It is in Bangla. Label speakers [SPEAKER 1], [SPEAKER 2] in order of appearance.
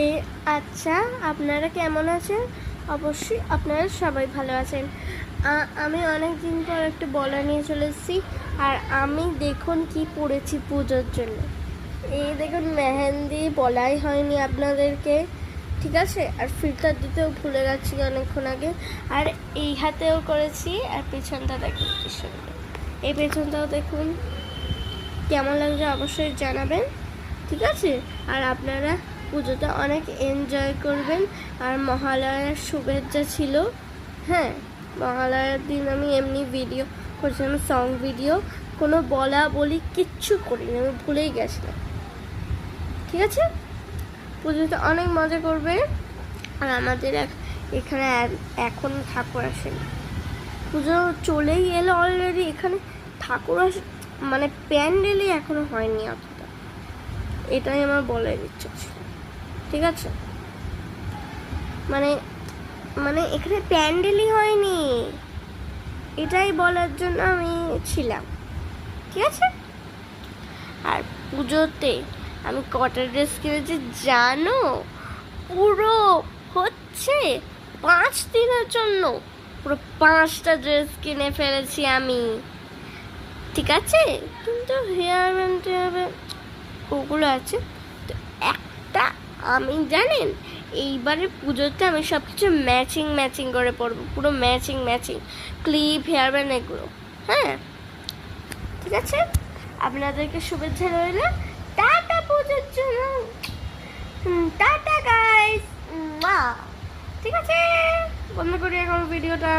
[SPEAKER 1] এ আচ্ছা, আপনারা কেমন আছেন? অবশ্যই আপনারা সবাই ভালো আছেন। আমি অনেক দিন পর একটা বলা নিয়ে চলে এসেছি। আর আমি দেখুন কি পরেছি পুজোর জন্য। এই দেখুন, মেহেন্দি বলাই হয়নি আপনাদেরকে, ঠিক আছে? আর ফিল্টার দিতেও ভুলে গেছি অনেকক্ষণ আগে। আর এই হাতেও করেছি, আর পেছনটা দেখুন কি সুন্দর। এই পেছনটাও দেখুন কেমন লাগছে অবশ্যই জানাবেন, ঠিক আছে? আর আপনারা পুজোটা অনেক এনজয় করবেন। আর মহালয়ার শুভেচ্ছা ছিল। হ্যাঁ, মহালয়ার দিন আমি এমনি ভিডিও করেছিলাম, সং ভিডিও, কোনো বলা বলি কিচ্ছু করিনি, আমি ভুলেই গেছিলাম, ঠিক আছে? পুজোতে অনেক মজা করবে। আর আমাদের এখানে এখন ঠাকুর আসেনি, পুজো চলেই এলো অলরেডি, এখানে ঠাকুর মানে প্যান্ডেলই এখনো হয়নি অতটা, এটাই আমার বলার ইচ্ছা ছিল, ঠিক আছে? মানে মানে এখানে প্যান্ডেলই হয়নি, এটাই বলার জন্য আমি ছিলাম, ঠিক আছে? আর পুজোতে আমি কটা ড্রেস কিনেছি জানো? পুরো হচ্ছে 5 দিনের জন্য পুরো 5টা ড্রেস কিনে ফেলেছি আমি, ঠিক আছে? কিন্তু হেয়ার ব্যান্ড ওগুলো আছে তো একটা, আমি জানেন এইবারে পুজোতে আমি সব কিছু ম্যাচিং ম্যাচিং করে পরবো, পুরো matching matching, clip, hair band এগুলো। হ্যাঁ, ঠিক আছে? আপনাদেরকে শুভেচ্ছা রইল টাটা পুজোর জন্য। টাটা গাইস, ঠিক আছে? বন্ধ করি এখন ভিডিওটা।